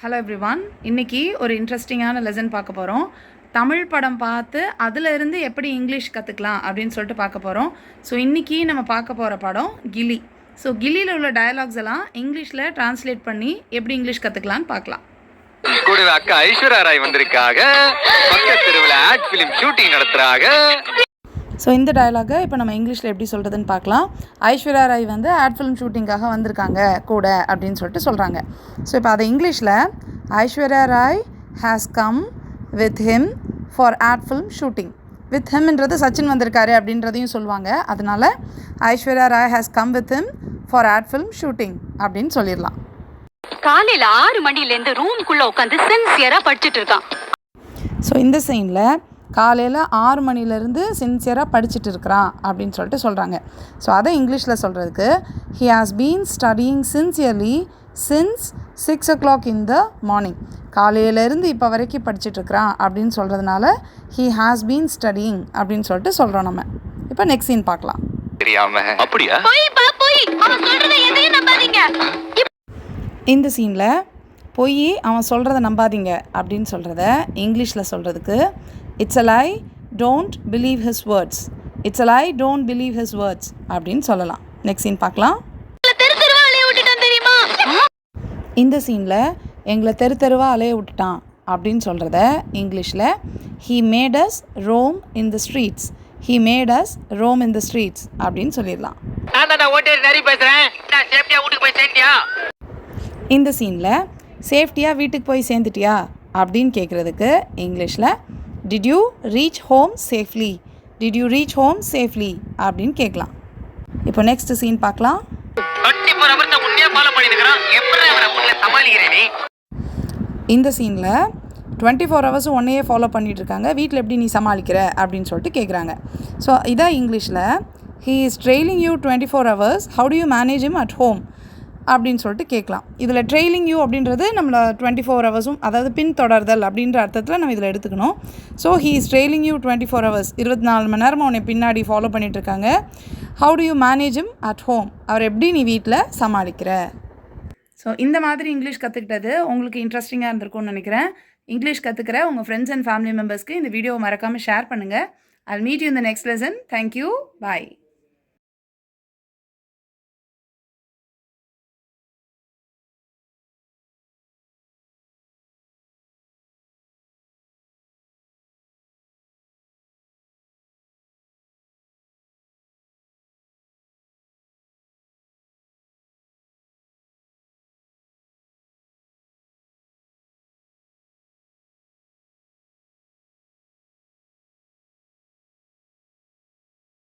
Hello everyone, இன்றைக்கி ஒரு இன்ட்ரெஸ்டிங்கான லெசன் பார்க்க போகிறோம். தமிழ் படம் பார்த்து அதிலிருந்து எப்படி இங்கிலீஷ் கற்றுக்கலாம் அப்படின்னு சொல்லிட்டு பார்க்க போகிறோம். ஸோ இன்றைக்கி நம்ம பார்க்க போகிற படம் கில்லி. ஸோ கில்லியில் உள்ள டயலாக்ஸ் எல்லாம் இங்கிலீஷில் டிரான்ஸ்லேட் பண்ணி எப்படி இங்கிலீஷ் கற்றுக்கலான்னு பார்க்கலாம். கூடவே அக்கா ஐஸ்வர்யா ராய் வந்திருக்காங்க. பக்கத்து தெருவில் ஆட் ஃபிலிம் ஷூட்டிங் நடத்துறாங்க. ஸோ இந்த டயலாகை இப்போ நம்ம இங்கிலீஷில் எப்படி சொல்கிறதுன்னு பார்க்கலாம். ஐஸ்வர்யா ராய் வந்து ஆட் ஃபிலிம் ஷூட்டிங்காக வந்திருக்காங்க கூட அப்படின்னு சொல்லிட்டு சொல்கிறாங்க. ஸோ இப்போ அதை இங்கிலீஷில் Aishwarya Rai has come with him for ad film shooting. With ஹிம்ன்றது சச்சின் வந்திருக்காரு அப்படின்றதையும் சொல்லுவாங்க. அதனால் Aishwarya Rai has come with him for ad film shooting அப்படின்னு சொல்லிடலாம். காலையில் 6 மணிலேருந்து ரூம்குள்ளே உட்காந்து சின்சியராக படிச்சுட்டு இருக்கான். ஸோ இந்த சீனில் காலையில் 6 மணிலேருந்து சின்சியராக படிச்சுட்டு இருக்கிறான் அப்படின்னு சொல்லிட்டு சொல்கிறாங்க. ஸோ அதை இங்கிலீஷில் சொல்கிறதுக்கு he has been studying sincerely since 6 o'clock in the morning. காலையிலேருந்து இப்போ வரைக்கும் படிச்சுட்ருக்கிறான் அப்படின்னு சொல்கிறதுனால ஹி ஹாஸ் பீன் ஸ்டடியிங் அப்படின்னு சொல்லிட்டு சொல்கிறோம் நம்ம. இப்போ நெக்ஸ்ட் சீன் பார்க்கலாம். அப்படியா? இந்த சீனில் போய் அவன் சொல்கிறத நம்பாதீங்க அப்படின்னு சொல்கிறத இங்கிலீஷில் சொல்கிறதுக்கு it's a lie, don't believe his words. It's a lie, don't believe his words அப்படின்னு சொல்லலாம். நெக்ஸ்ட் சீன் பார்க்கலாம். இந்த சீனில் எங்களை தெருவாக அலைய விட்டுட்டான் அப்படின்னு சொல்கிறத இங்கிலீஷில் he made us roam in the streets. He made us roam in the streets அப்படின்னு சொல்லிடலாம். இந்த சீனில் சேஃப்டியாக வீட்டுக்கு போய் சேர்ந்துட்டியா அப்படின்னு கேட்குறதுக்கு இங்கிலீஷில் did you reach home safely. Did you reach home safely அப்படின்னு கேட்கலாம். இப்போ நெக்ஸ்ட் சீன் பார்க்கலாம். இந்த சீனில் 24 hours ஒன்னையே ஃபாலோ பண்ணிகிட்ருக்காங்க. வீட்டில் எப்படி நீ சமாளிக்கிற அப்படின்னு சொல்லிட்டு கேட்குறாங்க. ஸோ இதான் இங்கிலீஷில் he is trailing you 24 hours, how do you manage him at home அப்படின்னு சொல்லிட்டு கேட்கலாம். இதில் ட்ரெயிலிங் யூ அப்படின்றது நம்மளை 24 hours, அதாவது பின்தொடர்தல் அப்படின்ற அர்த்தத்தில் நம்ம இதில் எடுத்துக்கணும். So he is trailing you 24 hours, 24 மணி நேரமாக உன்னை பின்னாடி ஃபாலோ பண்ணிகிட்ருக்காங்க. How do you manage him at home, அவர் எப்படி நீ வீட்டில் சமாளிக்கிற. ஸோ இந்த மாதிரி இங்கிலீஷ் கற்றுக்கிட்டது உங்களுக்கு இன்ட்ரெஸ்டிங்காக இருந்திருக்கும்னு நினைக்கிறேன். இங்கிலீஷ் கற்றுக்கிற உங்கள் ஃப்ரெண்ட்ஸ் அண்ட் ஃபேமிலி மெம்பர்ஸ்க்கு இந்த வீடியோவை மறக்காமல் ஷேர் பண்ணுங்கள். I'll meet you in the next lesson. Thank you. Bye.